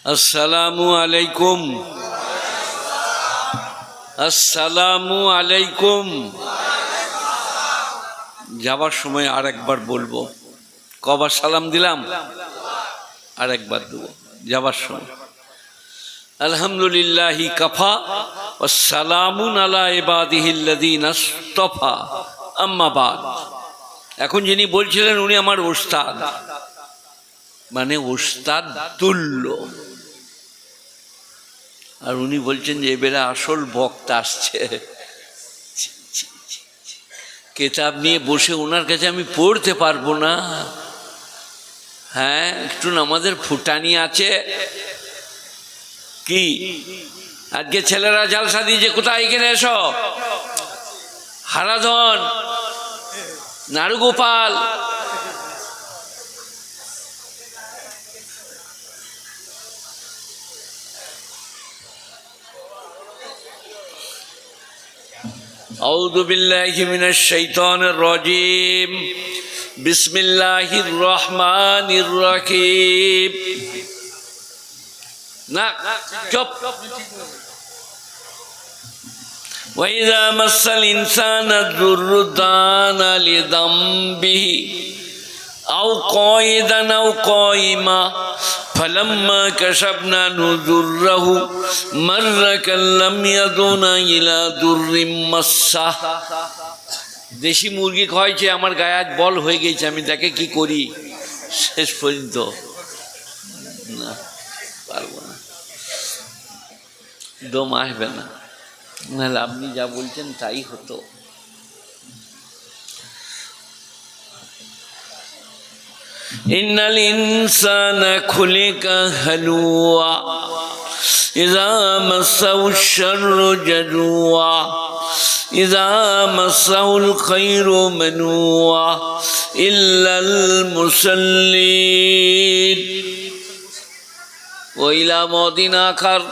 আসসালামু আলাইকুম। আসসালামু আলাইকুম। যাবার সময় আর একবার বলবো। কবার সালাম দিলাম? আর একবার দেবো যাবার সময়। আলহামদুলিল্লাহি কাফা ওয়াসসালামুন আলা ইবাদিহিল্লাযীনা ইসতাফা আম্মা বাদ। এখন যিনি বলছিলেন উনি আমার ওস্তাদ, মানে ওস্তাদ তুল্য। আর উনি বলছেন যে এবারে আসল বক্তা আসছে। কেতাব নিয়ে বসে ওনার কাছে আমি পড়তে পারবো না। হ্যাঁ, একটু আমাদের ফুটানি আছে কি? আজকে ছেলেরা জালসা দিয়েছে, কোথায় এখানে এসো। হারাধন, নারুগোপাল, আউযু বিল্লাহি মিনাশ শাইতানির রাজীম। বিসমিল্লাহির রহমানির রহিম। না, চুপ। وَإِذَا مَسَّ الْإِنسَانَ الضُّرُّ دَعَانَا لِذَنبِهِ أَوْ قَاعِدًا أَوْ قَائِمًا فَلَمَّا كَشَفْنَا عنْهُ ضُرَّهُ مَرَّ كَأَن لَّمْ يَدْعُنَا إِلَى ضُرٍّ مَسَّهُ। দেশি মুরগি খাওয়াইছে, আমার গায়ে আজ বল হয়ে গেছে, আমি তাকে কি করি শেষ পর্যন্ত? না, পারবো না, দম আসবে না, নাহলে আপনি যা বলছেন তাই হতো। ইন্নাল ইনসানা খুলিকা হালুয়া ইযা মাসাহু শাররু জাজুয়া ইযা মাসাহুল খায়রু মানুয়া ইল্লাল মুসাল্লিন। ওয়া ইলা মাদিন আখার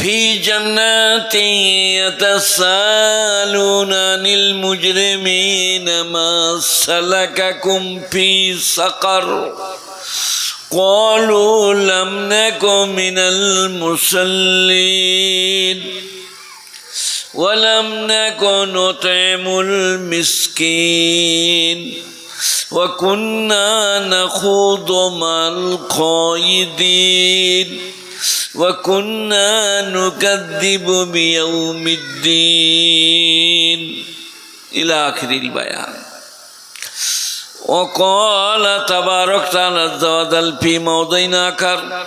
في جنات يتساءلون عن المجرمين ما سلككم في سقر قالوا لم نكن من المصلين ولم نكن نطعم المسكين وكنا نخوض مع الخائضين وَكُنَّا نُكَذِّبُ بِيَوْمِ الدِّينِ إلى آخر البيان. وقال تبارك عز وجل في موضع آخر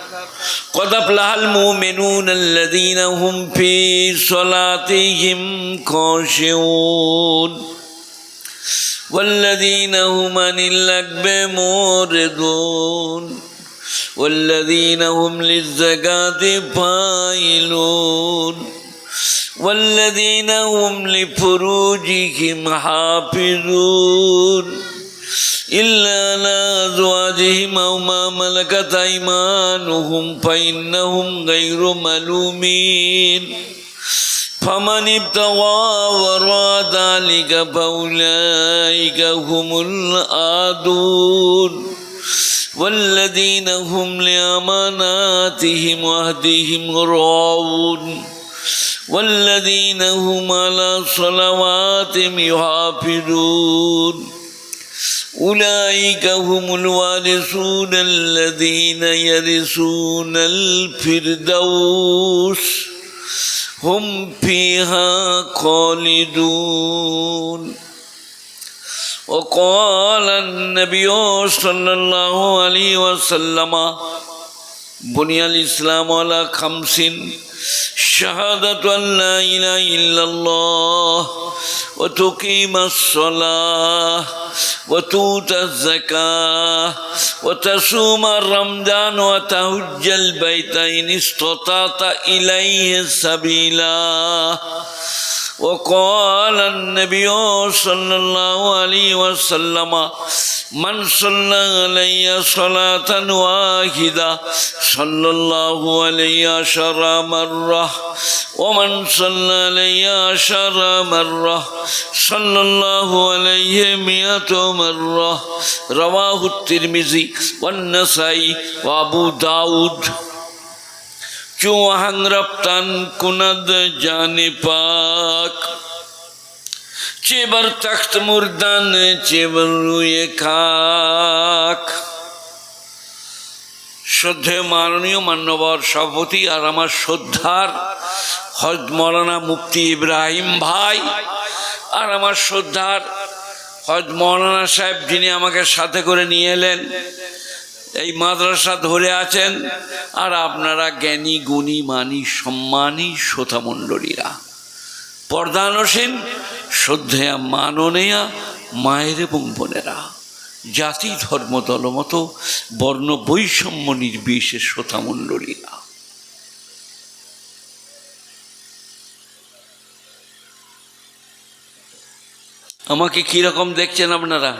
قد أفلح المؤمنون الذين هم في صلاتهم خاشعون والذين هم عن اللغو معرضون والذين هم للزكاة فاعلون والذين هم لفروجهم حافظون إلا على أزواجهم أو ما ملكت أيمانهم فإنهم غير ملومين فمن ابتغى وراء ذلك فأولئك هم العادون والذين هم لأماناتهم وعهدهم راعون والذين هم على صلواتهم يحافظون أولئك هم الوارثون الذين يرثون الفردوس هم فيها خالدون. وقال النبي صلى الله عليه وسلم بني الإسلام على 5: شهادة أن لا إله إلا الله وتقيم الصلاة وتؤتي الزكاة وتصوم رمضان وتحج البيت إن استطعت إليه سبيلا وقال النبي صلى الله عليه وسلم من صلى علي صلاة واحدة صلى الله عليه 10 مرة ومن صلى علي 10 مرة صلى الله عليه 100 مرة رواه الترمذي والنسائي وابو داود چوہنگ رفتن کند جان پاک چیبر تخت مردن چیبر روی খাক। শ্রদ্ধেয় মাননীয় মান্যবর সভাপতি আর আমার শ্রদ্ধার হজ মৌলানা মুফতি ইব্রাহিম ভাই আর আমার শ্রদ্ধার হজ মৌলানা সাহেব যিনি আমাকে সাথে করে নিয়ে এলেন, এই মাদ্রাসা ধরে আছেন, আর আপনারা জ্ঞানী গুণী মানী সম্মানী শ্রোতামণ্ডলীরা, পর্দানসীন শ্রদ্ধেয়া মাননীয়া মায়ের এবং বোনেরা, জাতি ধর্ম দলমত বর্ণ বৈষম্য নির্বিশেষে শ্রোতামণ্ডলীরা, আমাকে কিরকম দেখছেন আপনারা?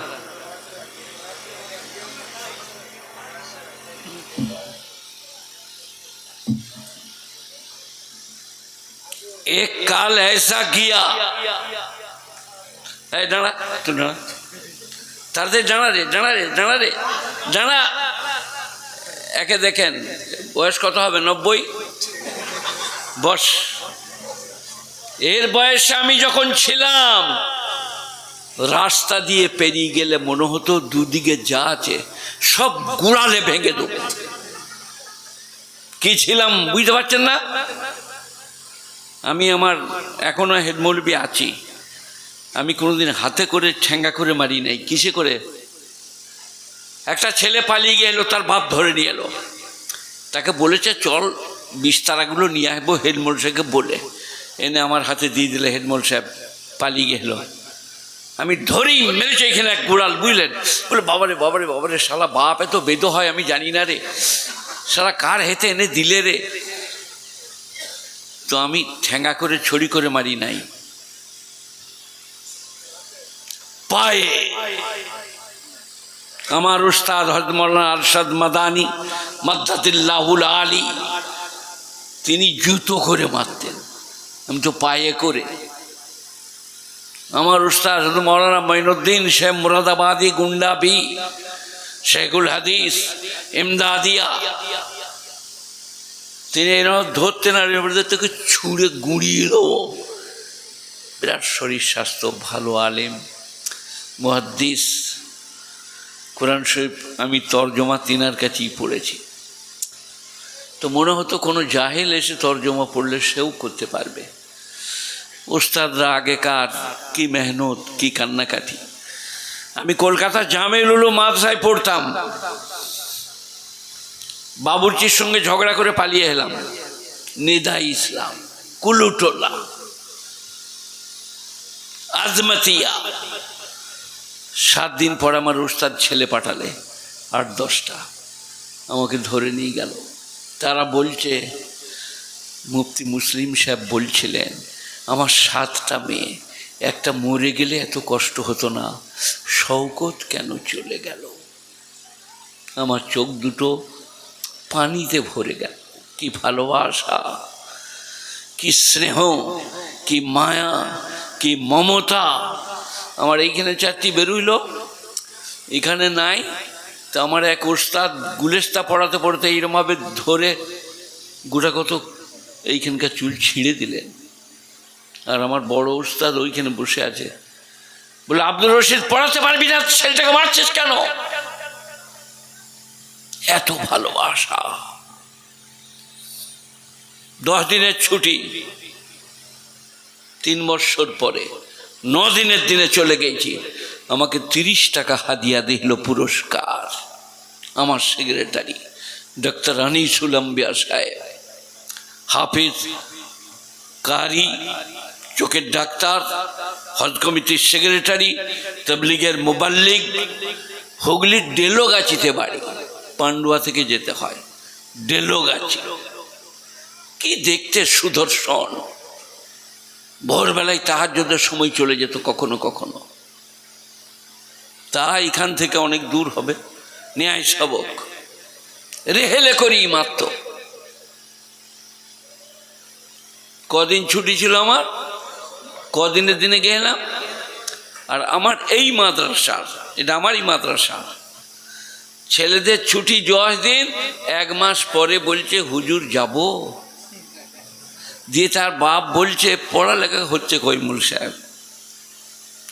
एक काल ऐसा किया जाना तू जाना तारते जाना रे जाना रे जाना रे जाना एके देखें बयस कत होबे 90 बस एर बयसे आमी जखन छिलाम रास्ता दिए पेरिये गेले मने हतो दुदिके जा आछे सब गुड़ाले भेंगे देबो कि छिलाम बुझते पारछेन ना আমি আমার এখনো হেডমৌলবি আছি, আমি কোনোদিন হাতে করে ঠেঙ্গা করে মারি নাই। কিসে করে? একটা ছেলে পালিয়ে গেল, তার বাপ ধরে নিয়ে এলো, তাকে বলেছে চল বিস্তারাগুলো নিয়ে আসবো, হেডমৌল সাহেবকে বলে এনে আমার হাতে দিয়ে দিলে। হেডমৌল সাহেব পালিয়ে গেল, আমি ধরেই মেরেছি এখানে এক গুড়াল, বুঝলেন? বলে বাবারে বাবারে বাবারে শালা বাপ এত বেদ হয় আমি জানি না রে, শালা কার হেতে এনে দিলে রে। তো আমি ঠেঙ্গা করে ছড়ি করে মারি নাই, পায়ে। আমার উস্তাদ হযরত মাওলানা আরশাদ মাদানী মাদ্দাতিল্লাহুল আলী তিনি জুতো করে মারতেন, আমি তো পায়ে করে। আমার উস্তাদ হযরত মাওলানা মাইনুদ্দিন শেখ মুরাদাবাদী গুন্ডাবি শেখুল হাদিস ইমদাদিয়া তিনি ধরতেন আর তোকে ছুঁড়ে গুঁড়িয়ে দেবো। বিরাট শরীর স্বাস্থ্য, ভালো আলেম, মুহাদ্দিস, কোরআন শরীফ আমি তর্জমা তিনার কাছেই পড়েছি। তো মনে হতো কোনো জাহেল এসে তর্জমা পড়লে সেও করতে পারবে। ওস্তাদরা আগেকার কি মেহনত, কি কান্নাকাটি। আমি কলকাতা জামিউল উলুম মাদ্রাসায় পড়তাম, বাবুর্চির সঙ্গে ঝগড়া করে পালিয়ে এলাম। নিদা ইসলাম, কুলুটোলা, আজমাতিয়া। 7 দিন পর আমার উস্তাদ ছেলে পাঠালে 8-10টা, আমাকে ধরে নিয়ে গেল। তারা বলছে মুফতি মুসলিম সাহেব বলছিলেন আমার 7টা মেয়ে, একটা মরে গেলে এত কষ্ট হতো না, শওকত কেন চলে গেল? আমার চোখ দুটো পানিতে ভরে গেল। কি ভালোবাসা, কি স্নেহ, কি মায়া, কি মমতা। আমার এইখানে 4টি বেরোইল, এখানে নাই। তো আমার এক ওস্তাদ গুলেস্তা পড়াতে পড়তে এইরকমভাবে ধরে গোটা কত এইখানকার চুল ছিঁড়ে দিলেন। আর আমার বড় ওস্তাদ ওইখানে বসে আছে, বলে আব্দুর রশিদ পড়াতে পারবি না, ছেলেটাকে মারছিস কেন? এত ভালোবাসা। 10 দিনের ছুটি, 3 বছর পরে 9 দিনের দিনে চলে গেছি। আমাকে 30 টাকা হাদিয়া দিল পুরস্কার। আমার সেক্রেটারি ডক্টর আনিসুল আম্বিয়া সাহেব, হাফিজ, কারি, চোখের ডাক্তার, হজ কমিটির সেক্রেটারি, তাবলীগের মুবাল্লিগ, হুগলির ডেলোগাছিতে বাড়ি, পান্ডুয়া থেকে যেতে হয় ডেলোগাছি। কি দেখতে সুদর্শন, ভোরবেলায় তাহাজ্জুদের সময় চলে যেত কখনো কখনো। তা এখান থেকে অনেক দূর হবে, ন্যায় সবক রেহেলে করি মাত্র। কদিন ছুটি ছিল আমার, কদিনের দিনে গেলাম। আর আমার এই মাদ্রাসা, এটা আমারই মাদ্রাসা, ছেলেদের ছুটি 10 দিন, 1 মাস পরে বলছে হুজুর যাব। দিয়ে তার বাপ বলছে পড়ালেখা হচ্ছে কৈমুল সাহেব,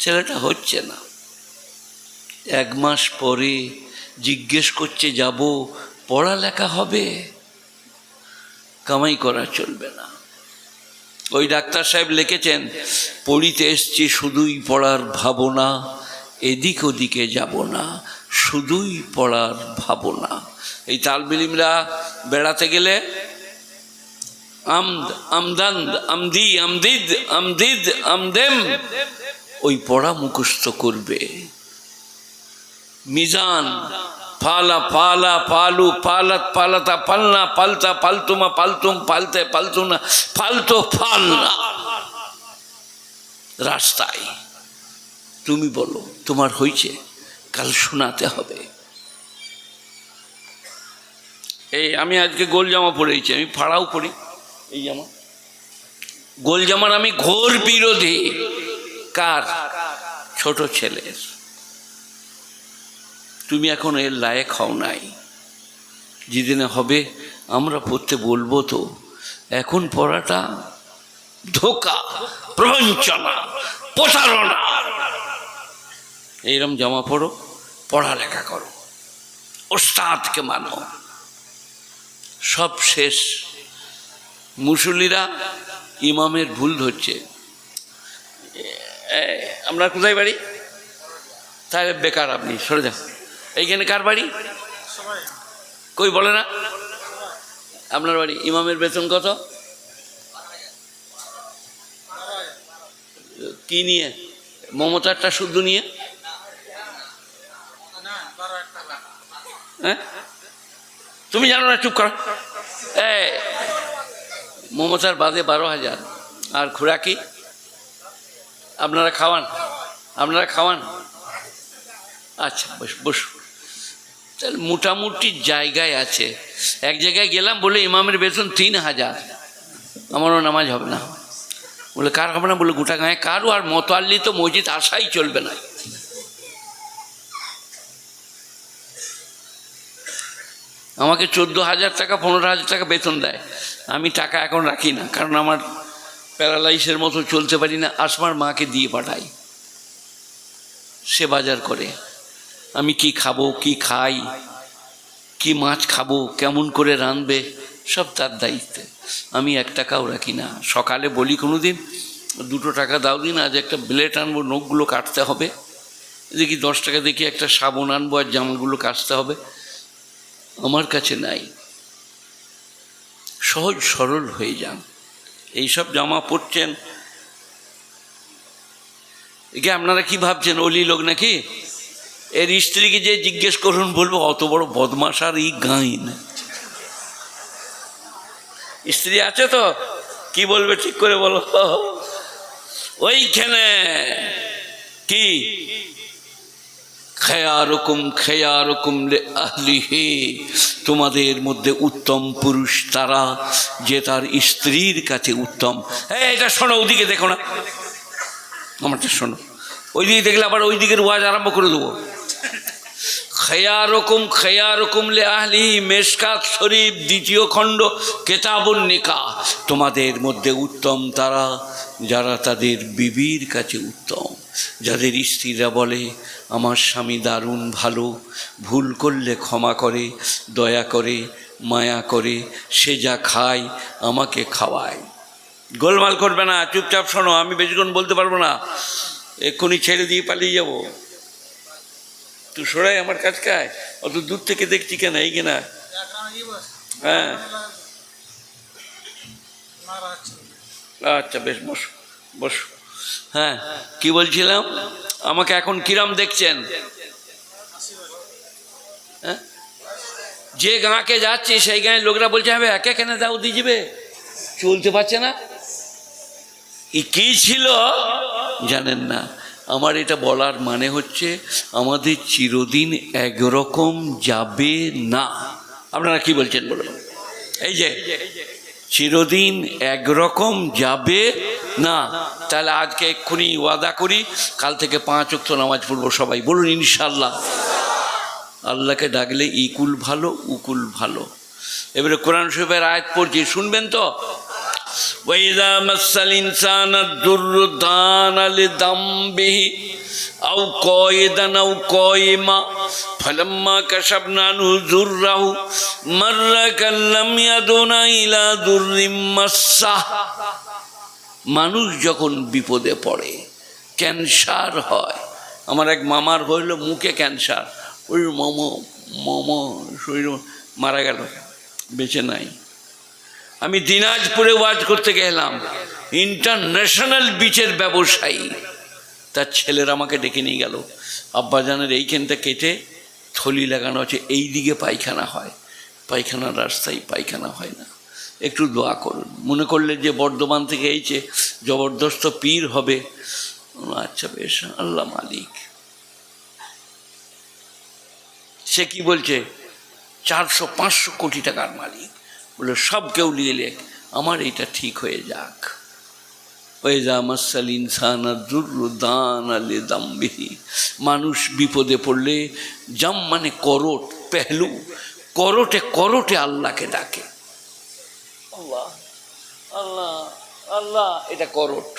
ছেলেটা হচ্ছে না। 1 মাস পরে জিজ্ঞেস করছে যাব, পড়ালেখা হবে, কামাই করা চলবে না। ওই ডাক্তার সাহেব লিখেছেন, পড়িতে এসছি শুধুই পড়ার ভাবনা, এদিক ওদিকে যাব না, শুধুই পড়ার ভাবনা। এই তালবিলিমরা বেড়াতে গেলে আমদ আমদান্দ আমদি আমদিদ আমদিদ আমদেম ওই পড়া মুখস্থ করবে। মিজান পালা পালা পালু পালাত পালাতা পালনা পালতা পালতুমা পালতুম পালতে পালতুনা পালতো পালনা। রাস্তায় তুমি বলো তোমার হয়েছে, কাল শোনাতে হবে। এই আমি আজকে গোল জামা পরেছি, আমি ফাড়াও পরি এই জামা, গোল জামার আমি ঘোর বিরোধী। কার? ছোট ছেলের। তুমি এখন এর লায়েক হও নাই, যেদিনে হবে আমরা পড়তে বলবো। তো এখন পড়াটা ধোঁকা, প্রবঞ্চনা, প্রতারণা। এইরকম জামা পড়ো, পড়ালেখা করো, ওস্তাদকে মানো। সব শেষ। মুসল্লিরা ইমামের ভুল ধরছে। আপনার কোথায় বাড়ি? তাহলে বেকার, আপনি সরে যান। এইখানে কার বাড়ি? কই বলে না আপনার বাড়ি? ইমামের বেতন কত? কি নিয়ে? মমতারটা শুদ্ধ নিয়ে? হ্যাঁ, তুমি জানো না, চুপ করো। মমতার বাদে 12,000। আর খুরাকি আপনারা খাওয়ান, আপনারা খাওয়ান। আচ্ছা বসু। তাহলে মোটামুটি জায়গায় আছে। এক জায়গায় গেলাম, বলে ইমামের বেতন 3,000। আমারও নামাজ হবে না। বলে কার হবে না? বলে গোটা গায়ে কারও। আর মতোয়াল্লি তো মসজিদ আসাই চলবে না। আমাকে 14,000 টাকা 15,000 টাকা বেতন দেয়। আমি টাকা এখন রাখি না, কারণ আমার প্যারালাইসের মতো চলতে পারি না। আসমার মাকে দিয়ে পাঠাই, সে বাজার করে। আমি কি খাবো, কি খাই, কি মাছ খাবো, কেমন করে রাঁধবে, সব তার দায়িত্বে। আমি 1 টাকাও রাখি না। সকালে বলি কোনো দিন 2 টাকা দাও দিন, আজ একটা ব্লেড আনবো, নখগুলো কাটতে হবে। দেখি 10 টাকা দেখি একটা সাবান আনবো, আর জামাগুলো কাটতে হবে। আমার কাছে নাই। সহজ সরল হয়ে যান। এইসব জামা পরছেন, একে আপনারা কি ভাবছেন অলি লোক নাকি? এর স্ত্রীকে যে জিজ্ঞেস করুন, বলবো অত বড় বদমাশ আর এই গাইন। স্ত্রী আছে তো? কি বলবে ঠিক করে বলো। ওইখানে কি খেয়ারকুম খেয়ারকুম লে আহলিহি, তোমাদের মধ্যে উত্তম পুরুষ তারা যে তার স্ত্রীর কাছে উত্তম। এটা শোনো, ওদিকে দেখো না, আমারটা শোনো। ওইদিকে দেখলে আবার ওই দিকের ওয়াজ আরম্ভ করে দেবো। খেয়ারকুম খেয়ারকুম লে আহলিহি, মেশকাত শরীফ 2য় খণ্ড, কেতাবুন নিকাহ। তোমাদের মধ্যে উত্তম তারা যারা তাদের বিবির কাছে উত্তম, যাদের স্ত্রীরা বলে আমার স্বামী দারুণ ভালো, ভুল করলে ক্ষমা করে, দয়া করে, মায়া করে, সে যা খায় আমাকে খাওয়ায়। গোলমাল করবে না, চুপচাপ শোনো। আমি বেশিক্ষণ বলতে পারবো না, এক্ষুনি ছেড়ে দিয়ে পালিয়ে যাবো। তুই সরাই আমার কাজ খায়, অত দূর থেকে দেখছি কেন? এই কিনা? হ্যাঁ আচ্ছা বেশ, বসো বসো। হ্যাঁ কি বলছিলাম? আমাকে এখন কিরাম দেখছেন? হ্যাঁ, যে গাঁকে যাচ্ছি সেই গাঁয়ের লোকরা বলছে হবে একে কেন দাও দিয়ে যাবে, চলতে পারছে না। কি ছিল জানেন না। আমার এটা বলার মানে হচ্ছে আমাদের চিরদিন একরকম যাবে না। আপনারা কি বলছেন বলুন? এই যে চিরদিন একরকম যাবে না। তাহলে আজকে এক্ষুনি ওয়াদা করি, কাল থেকে 5 ওয়াক্ত নামাজ পড়বো সবাই, বলুন ইনশাল্লাহ। আল্লাহকে ডাকলে ইকুল ভালো উকুল ভালো। এবারে কোরআন শরীফের আয়াত পড়ছি, শুনবেন তো। ওয়াইযা মাসাল ইনসানা দুররু দানা লিদামবিহি আও কায়দান আও কায়িমা ফালাম্মা কাশাফনা আনহু যুররাহু মাররা কাল্লাম ইয়াদুনা ইলা দুররিম মাসসা। মানুষ যখন বিপদে পড়ে, ক্যান্সার হয়। আমার এক মামার হইল মুখে ক্যান্সার, ওই মামা শরীর মারা গেল, বেঁচে নাই। আমি দিনাজপুরে ওয়াজ করতে গেলাম, ইন্টারন্যাশনাল বিচের ব্যবসায়ী, তার ছেলেরা আমাকে ডেকে নিয়ে গেল। আব্বাজানের এইখানটা কেটে থলি লাগানো আছে, এই দিকে পায়খানা হয়, পায়খানার রাস্তায় পায়খানা হয় না, একটু দোয়া করুন। মনে করলে যে বর্ধমান থেকে এইছে জবরদস্ত পীর হবে, আচ্ছা বেশ, আল্লাহ মালিক। সে কি বলছে, 400-500 কোটি টাকার মালিক, বলে সব কেউ নিয়ে লেখ, আমার এটা ঠিক হয়ে যাক। ওয়াইযা মাসাল ইনসানা দুররু দানা লিদামবিহি। মানুষ বিপদে পড়লে জাম মানে করোট, পেহলু, করোটে করোটে আল্লাহকে ডাকে। আল্লাহ আল্লাহ আল্লাহ, এটা করোট।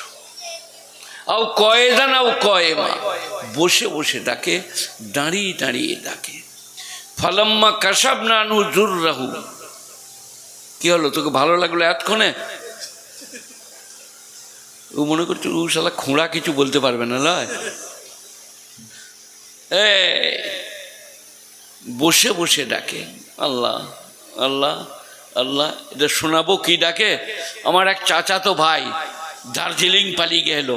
আও কয়েদান আও কয়েমা, বসে বসে ডাকে, দাঁড়িয়ে দাঁড়িয়ে ডাকে। ফালাম্মা কাশাফনা আনহু যুররাহু, কি হলো, তোকে ভালো লাগলো এতক্ষণে? ও মনে করছে ও শালা খুঁড়া কিছু বলতে পারবে না, লয় বসে বসে ডাকে আল্লাহ আল্লাহ আল্লাহ। এটা শোনাবো কি ডাকে? আমার এক চাচাতো ভাই দার্জিলিং পালিয়ে গেল,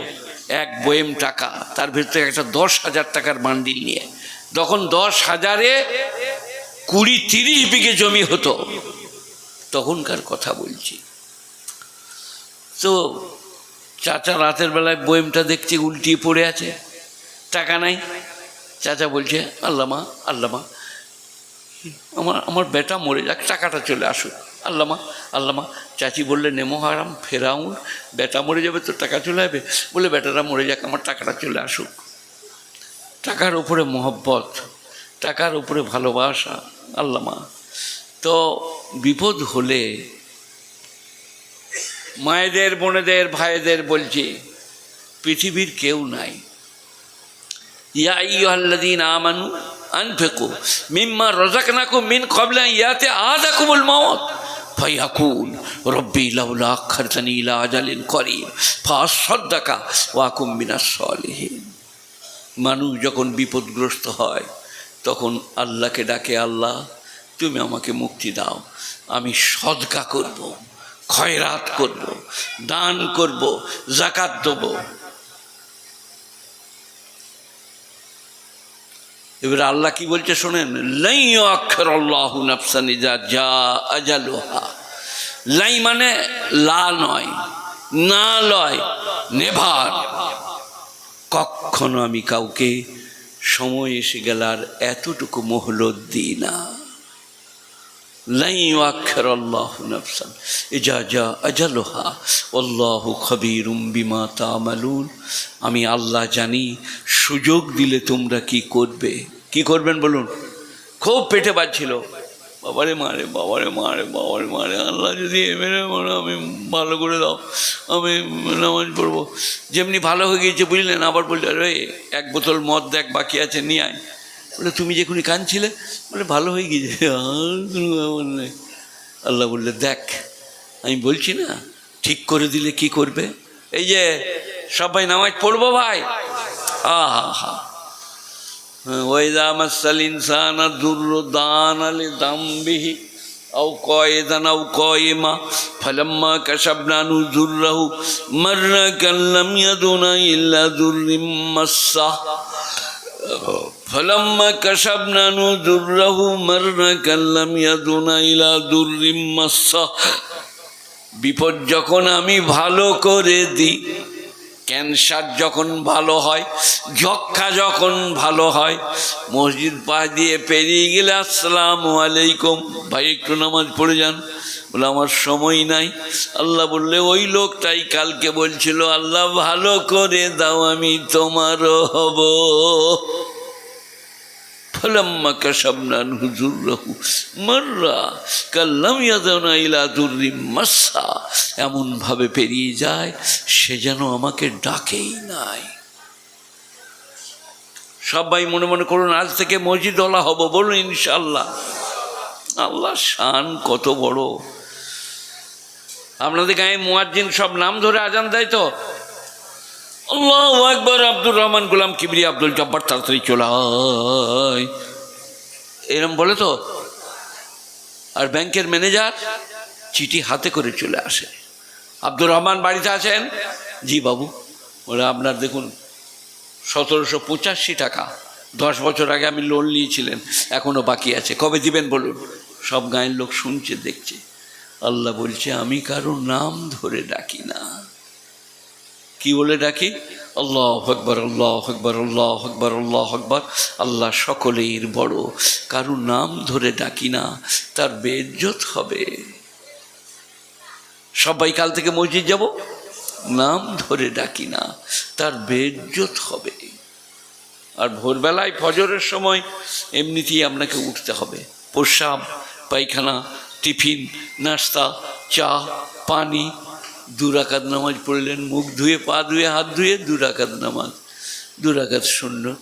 এক বয়েম টাকা, তার ভিতরে একটা 10,000 টাকার বান্ডিল নিয়ে। তখন 10,000-এ 20-30 বিঘে জমি হতো, তখনকার কথা বলছি। তো চাচা রাতের বেলায় বয়েমটা দেখছে উল্টিয়ে পড়ে আছে, টাকা নাই। চাচা বলছে আল্লামা আল্লামা, আমার বেটা মরে যাক, টাকাটা চলে আসুক, আল্লামা আল্লামা। চাচি বললে নেমো হারাম ফেরাউন, বেটা মরে যাবে তো টাকা চলে যাবে, বলে বেটারা মরে যাক, আমার টাকাটা চলে আসুক। টাকার উপরে মহব্বত, টাকার উপরে ভালোবাসা, আল্লামা। তো বিপদ হলে মায়েদের, বোনেদের, ভাইদের বলছি, পৃথিবীর কেউ নাই। ইয়া আইয়ুহাল্লাযীনা আমানু আনফিকু মিম্মা রাযাকনাকুম মিন ক্বাবলি আন ইয়াতিয়া আহাদাকুমুল মাউত ফায়াকুল রব্বি লাউলা আখারতানি ইলা আজালিন করিব ফাআসাদ্দাকা ওয়া আকুম মিনাস সালিহিন। মানুষ যখন বিপদগ্রস্ত হয় তখন আল্লাহকে ডাকে, আল্লাহ তুমি আমাকে মুক্তি দাও, আমি সদকা করব, খয়রাত করব, দান করব, যাকাত দেব। এবারে আল্লাহ কি বলছে শোনেন, লাই ইউআখিরুল্লাহু নাফসান ইযা জাআ আজালুহা। লাই মানে লা নয়, না লয়, নেভার। কখনো আমি কাউকে সময় এসে গেল আর এতটুকু মোহলত দিই না। লাই ইউআখিরুল্লাহু নাফসান ইযা জাআ আজালুহা ওয়াল্লাহু খাবীরুম বিমা তা'মালুন। আমি আল্লাহ জানি, সুযোগ দিলে তোমরা কি করবে। কি করবেন বলুন? খুব পেটে বাজছিল, বাবারে মারে বাবারে মারে বাবারে মারে, আল্লাহ যদি এমএলএ মানে আমি ভালো করে দাও, আমি নামাজ পড়বো। যেমনি ভালো হয়ে গিয়েছে বুঝলেন, আবার বললে আরে 1 বোতল মদ দেখ বাকি আছে, নিয়ে আয়। বলে তুমি যেখানে কাঁদছিলে, বলে ভালো হয়ে গিয়েছে, আর কোনো ব্যাপার নেই। আল্লাহ বললে দেখ, আমি বলছি না, ঠিক করে দিলে কি করবে। এই যে সবাই নামাজ পড়বো ভাই, আহা হা। ওয়াইযা মাসাল ইনসানা দুররু দানা লিদামবিহি আও কায়দান আও কায়িমা ফালাম্মা কাশাফনা আনহু যুররাহু মাররা কাল্লাম ইয়াদুনা ইল্লা যুররিম মাসসা ফালাম্মা কাশাফনা আনহু যুররাহু মাররা কাল্লাম ইয়াদুনা ইলা যুররিম মাসসা বিপদ যখন আমি ভালো করে দিই, ক্যান্সার যখন ভালো হয়, যক্ষা যখন ভালো হয়, মসজিদ পা দিয়ে পেরিয়ে গেলে আসসালামু আলাইকুম ভাই একটু নামাজ পড়ে যান, বলে আমার সময় নাই। আল্লাহ বললে ওই লোকটাই কালকে বলছিল আল্লাহ ভালো করে দাও আমি তোমারও হব। ফলাম্মা কাশাবনা হুজুরহু মাররা কাল্লাম ইয়াদানা ইলা দুররি মাসসা, এমনভাবে পেরিয়ে যায় সে যেন আমাকে ডাকেই নাই। সবাই মনে মনে করুন আজ থেকে মসজিদওয়ালা হব, বলুন ইনশাআল্লাহ। আল্লাহ শান কত বড়। আপনাদের গায়ে মুয়াজ্জিন সব নাম ধরে আজান দেয় তো, আল্লাহু আকবার, আব্দুর রহমান, গোলাম কিবরি, আব্দুল জব্বার, তাড়াতাড়ি চলে আয়, এরম বলে তো। আর ব্যাংকের ম্যানেজার চিঠি হাতে করে চলে আসে, আব্দুর রহমান বাড়িতে আছেন? জি বাবু। বলে আপনার দেখুন 1785 টাকা 10 বছর আগে আমি লোন নিয়েছিলেন, এখনো বাকি আছে, কবে দিবেন বলুন। সব গায়ের লোক শুনছে দেখছে। আল্লাহ বলছে আমি কারো নাম ধরে ডাকি না। কি বলে ডাকি? আল্লাহু আকবার, আল্লাহু আকবার, আল্লাহু আকবার, আল্লাহু আকবার। আল্লাহ সকলের বড়, কারো নাম ধরে ডাকি না, তার বেইজ্জত হবে। সবাই কাল থেকে মসজিদ যাব, নাম ধরে ডাকি না, তার বেইজ্জত হবে। আর ভোরবেলায় ফজরের সময় এমনিতেই আপনাকে উঠতে হবে, প্রস্রাব, পায়খানা, টিফিন, নাস্তা, চা, পানি, 2 রাকাত নামাজ পড়লেন, মুখ ধুয়ে, পা ধুয়ে, হাত ধুয়ে 2 রাকাত নামাজ, 2 রাকাত সুন্নত।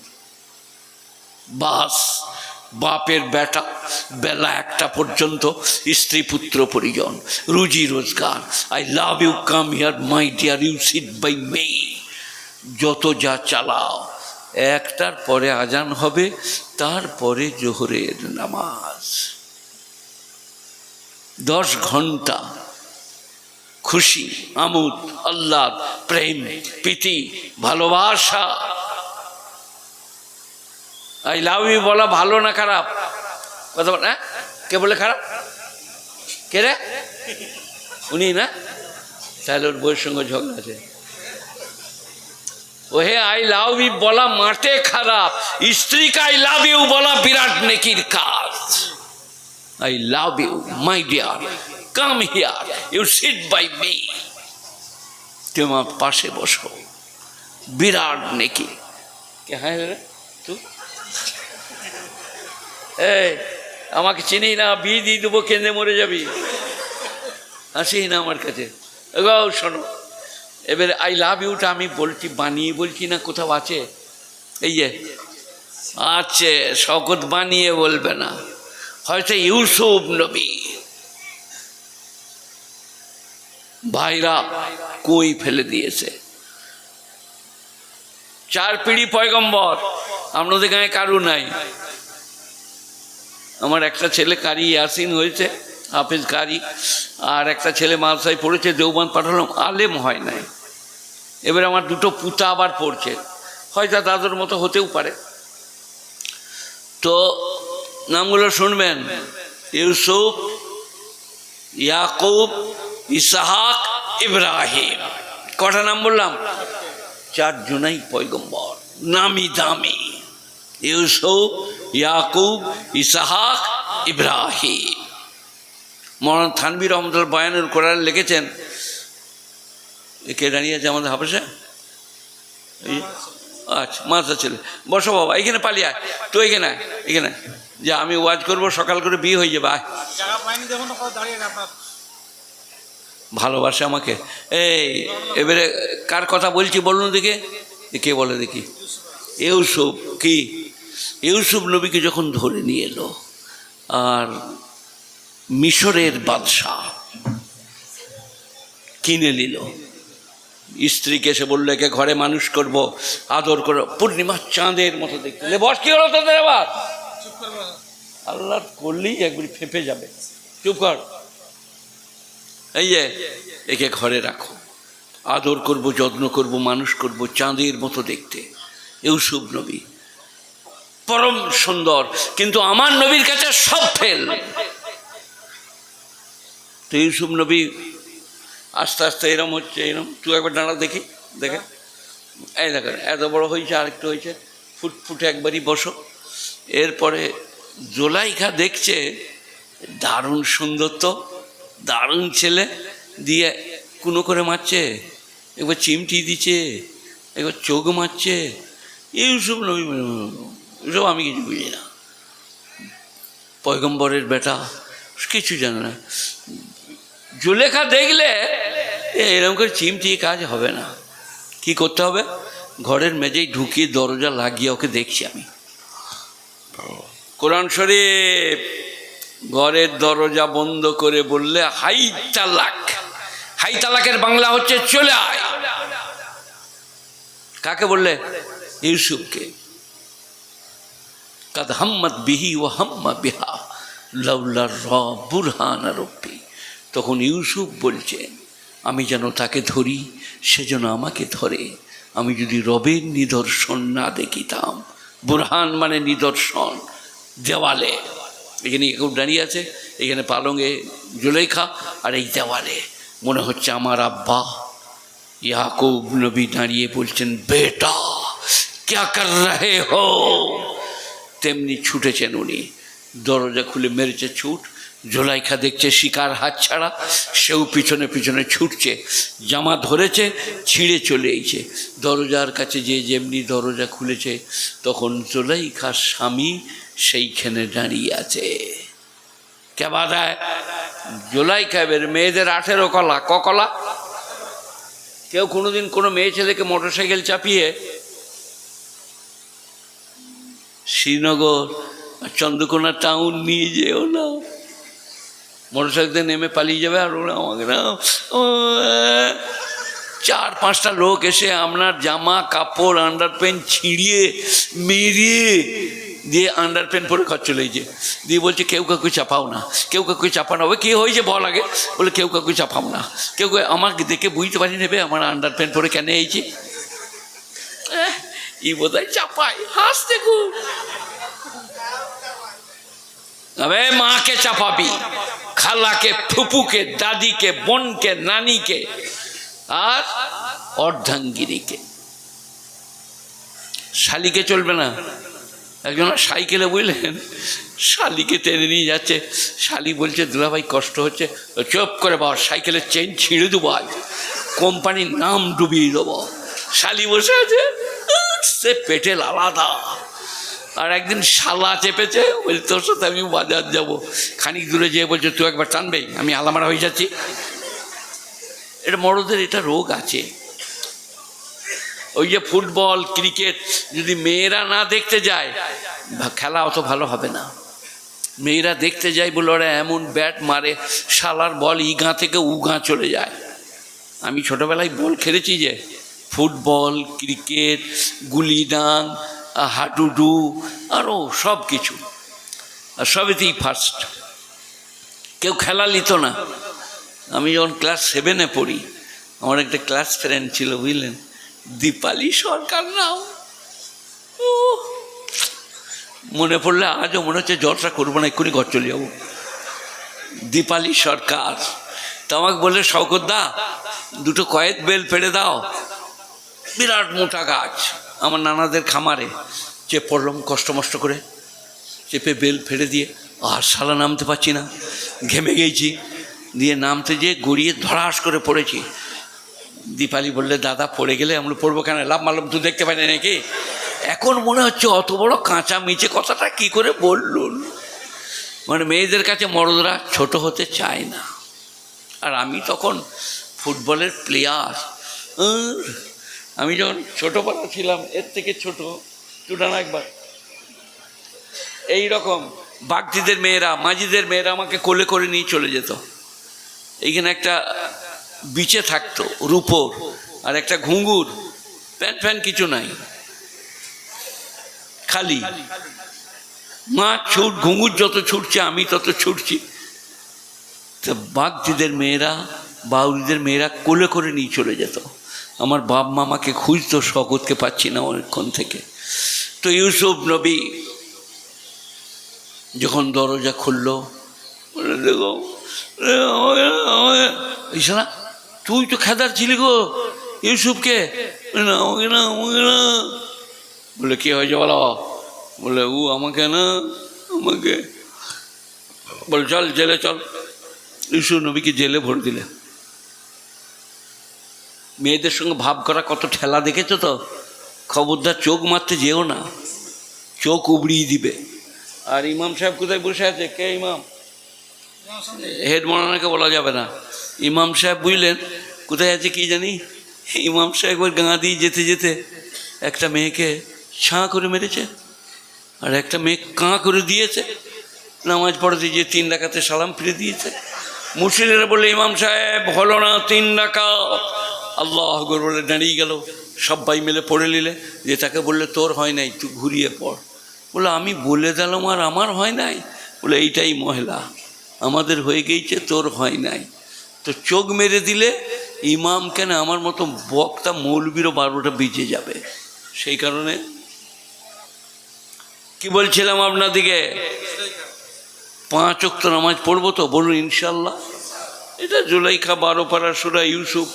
বাস বাপের বেটা বেলা 1টা পর্যন্ত, স্ত্রী পুত্র পরিজন, রুজি রোজগার। I love you, come here my dear, you sit by me, যত যা চালাও। 1টার পরে আজান হবে, তারপরে জোহরের নামাজ। 10 ঘন্টা খুশি, আমোদ, আল্লাহ, প্রেম, প্রীতি, ভালোবাসা। আই লাভ ইউ বলা ভালো না খারাপ? কথা বল। হ্যাঁ, কে বলে খারাপ? কে রে? উনি না? তাহলে ওর বইয়ের সঙ্গে ঝগড়া আছে। ওহে আই লাভ ইউ বলা মাঠে খারাপ, স্ত্রীকে আই লাভ ইউ বলা বিরাট নেকির কাজ। I love you my dear, come here, you sit by me, তুমি আমার পাশে বসো, বিরাট নেকি। কে? হ্যাঁ তুই এই আমাকে চিনি না, বিয়ে দিয়ে দেবো, কেঁদে মরে যাবি, আসি না আমার কাছে। শোনো, এবারে আই লাভ ইউটা আমি বলছি, বানিয়ে বলছি না, কোথাও আছে? এই যে আছে, শকত বানিয়ে বলবে না, হয়তো ইউসুফ নবী ভাইরা কই ফেলে দিয়েছে, 4 পিঁড়ি পয়গম্বর, আপনাদের গায়ে কারু নাই। আমার একটা ছেলে কারি ইয়াসিন হয়েছে, হাফেজ কারি, আর একটা ছেলে মাদ্রাসায় পড়েছে, দেওবন্দ পাঠালাম, আলেম হয় নাই। এবার আমার 2টো পুতা আবার পড়ছে, হয়তো দাদুর মতো হতেও পারে। তো নামগুলো শুনবেন, ইউসুফ, ইয়াকুব, ইসহাক, ইব্রাহিম। কটা নাম বললাম? 4 জনাই পয়গম্বর, নামি দামি। ইউসুফ, ইয়াকুব, ইসহাক, ইব্রাহিম। মৌলানা থানভী রহমতুল্লাহ বয়ানুল কোরআন লিখেছেন। কে দাঁড়িয়ে আছে আমাদের হাফেজে? আচ্ছা, মাথা ছেলে, বসো বাবা, এখানে পালিয়ে আয়, তো এখানে এখানে যে আমি ওয়াজ করবো, সকাল করে বিয়ে হয়ে যাবে। ভালোবাসে আমাকে। এই এবারে কার কথা বলছি বলুন দেখে, কে বলে দেখি? ইউসুফ। কি? ইউসুফ নবীকে যখন ধরে নিয়ে এলো, আর মিশরের বাদশাহ কিনে নিল, স্ত্রীকে এসে বললো একে ঘরে মানুষ করবো, আদর করো, পূর্ণিমার চাঁদের মতো দেখতে। বস, কি হলো তোদের আবার? আল্লাহ করলেই একবার ফেঁপে যাবে, চুপ কর। এই যে একে ঘরে রাখো, আদর করব, যত্ন করব, মানুষ করব, চাঁদের মতো দেখতে। ইউসুফ নবী পরম সুন্দর, কিন্তু আমার নবীর কাছে সব ফেল। তো ইউসুফ নবী আস্তে আস্তে এরম হচ্ছে, এরম তুই একবার দাঁড়া দেখি, দেখে এই দেখেন এত বড় হয়েছে, আরেকটু হয়েছে, ফুটফুটে একবারই বসো। এরপরে জোলাইখা দেখছে দারুণ সুন্দর, তো দারুণ ছেলে, দিয়ে কুনো করে মারছে, একবার চিমটি দিচ্ছে, একবার চোখ মারছে, এইসব নবী, এসব আমি কিছু বুঝি না। পয়গম্বরের বেটা কিছু জানে না। জুলেখা দেখলে এরকম করে চিমটিয়ে কাজ হবে না, কি করতে হবে, ঘরের মেঝেই ঢুকিয়ে দরজা লাগিয়ে ওকে দেখছি আমি। কোরআন শরীফ ঘরের দরজা বন্ধ করে বললে হাই তালাক। হাই তালাকের বাংলা হচ্ছে চলে আয়। কাকে বললে? ইউসুফকে। কাদ হাম্মাত বিহি ও হাম্মা বিহা লাউলা র বুরহান রব্বি। তখন ইউসুফ বলছেন আমি যেন তাকে ধরি, সে যেন আমাকে ধরে, আমি যদি রবের নিদর্শন না দেখিতাম। বুরহান মানে নিদর্শন, দেওয়ালে। এখানে কেউ দাঁড়িয়ে আছে, এখানে পালঙে জুলেখা, আর এই দেওয়ালে মনে হচ্ছে আমার আব্বা ইয়াকুব নবী দাঁড়িয়ে বলছেন বেটা ক্যা কর রহে হো। তেমনি ছুটেছেন উনি, দরজা খুলে মেরেছে ছুট। জুলেখা দেখছে শিকার হাত ছাড়া, সেও পিছনে পিছনে ছুটছে, জামা ধরেছে, ছিঁড়ে চলে এসেছে দরজার কাছে। যে যেমনি দরজা খুলেছে তখন জুলেখার স্বামী সেইখানে দাঁড়িয়ে আছে। কে বাধায়? জুলেখা। এবার মেয়েদের 18 কলা, কলা? কেউ কোনোদিন কোনো মেয়ে ছেলেকে মোটরসাইকেল চাপিয়ে শ্রীনগর আর চন্দ্রকোনা টাউন নিয়ে যেও না, মোটরসাইকেল নেমে পালিয়ে যাবে, আর ওরা আমাকে না 4-5টা লোক এসে আপনার জামা কাপড় আন্ডার প্যান্ট ছিঁড়িয়ে মেরিয়ে দিয়ে আন্ডার প্যান্ট পরে ঘর চলে গিয়েছে, দিয়ে বলছে কেউ কাউকে চাপাও না, কেউ কাউকে চাপানো হবে। কী হয়েছে বল আগে? বলে কেউ কাউকে চাপাও না, কেউ আমাকে দেখে বুঝতে পারি নেবে আমার আন্ডার প্যান্ট পরে কেন এইছে, ই বোধহয় চাপাই, হাসতে খুব। আবে মাকে চাপাবি, খালাকে, ফুপুকে, দাদিকে, বোনকে, নানিকে, আর অর্ধাঙ্গিনীকে। শালিকে চলবে না। একজন সাইকেলে বুঝলেন, শালিকে টেনে নিয়ে যাচ্ছে, শালি বলছে দুলাভাই কষ্ট হচ্ছে। চুপ করে বস, সাইকেলের চেন ছিঁড়ে দেবো, আজ কোম্পানির নাম ডুবিয়ে দেবো। শালি বসে আছে, সে পেটেল আলাদা। আর একদিন শালা চেপেছে, বলছে তোর সাথে আমি বাজার যাবো। খানিক দূরে যেয়ে বলছে তুই একবার টানবেই, আমি আলামারা হয়ে যাচ্ছি। এটা মরদের এটা রোগ আছে। ওই যে ফুটবল ক্রিকেট যদি মেয়েরা না দেখতে যায়, খেলা অত ভালো হবে না। মেয়েরা দেখতে যায় বলে ওরা এমন ব্যাট মারে, শালার বল ই গাঁ থেকে উ গাঁ চলে যায়। আমি ছোটোবেলায় বল খেলেছি, যে ফুটবল, ক্রিকেট, গুলি ডাং, হাডুডু, আরও সব কিছু, আর সবেতেই ফার্স্ট। কেউ খেলা নিত না। আমি যখন ক্লাস 7-এ পড়ি, আমার একটা ক্লাস ফ্রেন্ড ছিল বুঝলেন, দীপালি সরকার নাম। মনে পড়লে আজও মনে হচ্ছে জলসা করবো না, এক্ষুনি ঘর চলে যাবো। দীপালি সরকার তো আমাকে বললে শওকতদা 2টো কয়েদ বেল পেড়ে দাও। বিরাট মোটা গাছ আমার নানাদের খামারে, চেপ পড়লাম কষ্ট মষ্ট করে, চেপে বেল ফেড়ে দিয়ে আর শালা নামতে পারছি না, ঘেমে গেছি, দিয়ে নামতে যেয়ে গড়িয়ে ধড়াস করে পড়েছি। দীপালি বললে দাদা পড়ে গেলে, আমরা পড়বো কেন, লাভ মারলাম, তুই দেখতে পাই না নাকি? এখন মনে হচ্ছে অত বড় কাঁচা মিচে কথাটা কি করে বললুন। মানে মেয়েদের কাছে মরদরা ছোট হতে চায় না। আর আমি তখন ফুটবলের প্লেয়ার। আমি যখন ছোটোবেলা ছিলাম, এর থেকে ছোট টুটানা একবার এইরকম বাগদিদের মেয়েরা, মাঝিদের মেয়েরা আমাকে কোলে করে নিয়ে চলে যেত। এইখানে একটা বিচে থাকতো রূপোর, আর একটা ঘুঙুর, প্যান্ট ফ্যান কিছু নাই, খালি মা ছুট, ঘুঙুর যত ছুটছে আমি তত ছুটছি। তো বাগদিদের মেয়েরা, বাউরিদের মেয়েরা কোলে করে নিয়ে চলে যেত। আমার বাপ মামাকে খুঁজতো, শওকতকে পাচ্ছি না অনেকক্ষণ থেকে। তো ইউসুফ নবী যখন দরজা খুললো, দেখো ইসারা তুই তো খেদার ছিলি গো ইউসুফকে। না আমাকে না, আমাকে না। বলে কি হয়েছে বলো? বলে ও আমাকে না, আমাকে। বল চল জেলে চল। ইউসুফ নবীকে জেলে ভরে দিলে। মেয়েদের সঙ্গে ভাব করা কত ঠেলা দেখেছো তো? খবরদার চোখ মারতে যেও না, চোখ উবড়িয়ে দিবে। আর ইমাম সাহেব কোথায় বসে আছে? কে ইমাম? হেড মৌলানাকে বলা যাবে না। ইমাম সাহেব বুঝলেন কোথায় আছে কি জানি। ইমাম সাহেব একবার গাঁ দিয়ে যেতে যেতে একটা মেয়েকে ছাঁ করে মেরেছে, আর একটা মেয়ে কাঁ করে দিয়েছে। নামাজ পড়তে গিয়ে 3 রাকাতে সালাম ফিরে দিয়েছে। মুসলিরা বলে ইমাম সাহেব হলো না 3 রাকাত। আল্লাহ আকবার বলে দাঁড়িয়ে গেল। সবাই মিলে পড়ে নিলে। যে তাকে বললে তোর হয় নাই, তুই ঘুরিয়ে পড়। বলে আমি বলে দিলাম আর আমার হয় নাই? বলে এইটাই মহিলা, আমাদের হয়ে গিয়েছে, তোর হয় নাই। তো চোখ মেরে দিলে ইমাম কেন আমার মতো বক্তা মৌলবীরও 12টা বেজে যাবে। সেই কারণে কি বলছিলাম আপনাদিকে, 5 ওয়াক্ত নামাজ পড়বো তো? বলুন ইনশাল্লাহ। এটা জুলাইখা 12 পারা সূরা ইউসুফ,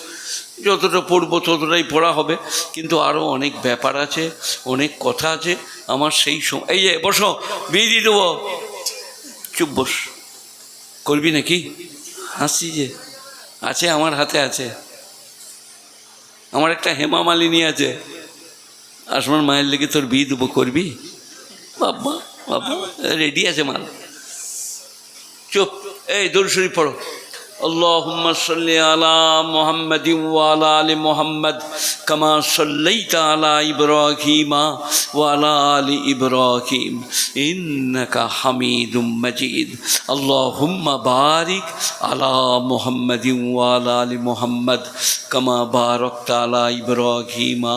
যতটা পড়বো ততটাই পড়া হবে। কিন্তু আরও অনেক ব্যাপার আছে, অনেক কথা আছে আমার। সেই সময় এই যে বসো, বিয়ে দিয়ে দেবো। চুপ বস। করবি নাকি? হাসি যে আছে, আমার হাতে আছে। আমার একটা হেমা মালিনী আছে, আসমান মায়ের লেগে তোর বিয়ে দেবো, করবি? বাবা বাবা রেডি আছে মাল। চুপ। এই দরুদ শরীফ পড়ো। আল্লাহুম্মা সাল্লি আলা মুহাম্মাদিন ওয়া আলা আলি মুহাম্মাদ কামা সাল্লাইতা আলা ইব্রাহিমা ওয়া আলা আলি ইব্রাহিম ইন্নাকা হামিদুম মাজিদ। আল্লাহুম্মা বারিক আলা মুহাম্মাদিন ওয়া আলা আলি মুহাম্মাদ কামা বারাকতা আলা ইব্রাহিমা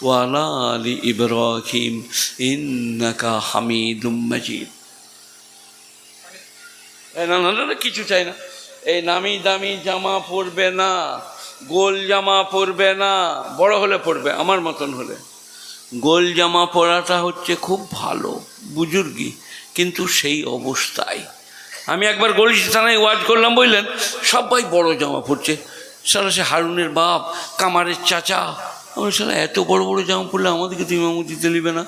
ওয়া আলা আলি ইব্রাহিম ইন্নাকা হামিদুম মাজিদ। না না না, কিছু চাই না। এই নামি দামি জামা পরবে না, গোল জামা পরবে না। বড় হলে পরবে, আমার মতন হলে। গোল জামা পরাটা হচ্ছে খুব ভালো, বুজুর্গি, কিন্তু সেই অবস্থায়। আমি একবার গলিস্তানায় ওয়াজ করলাম, বললেন সবাই বড় জামা পরছে। সারা সে হারুনের বাপ, কামারের চাচা। আমি সারা এত বড় বড় জামা পরলে আমাদেরকে তো ইমামতি দিতে নিবে না।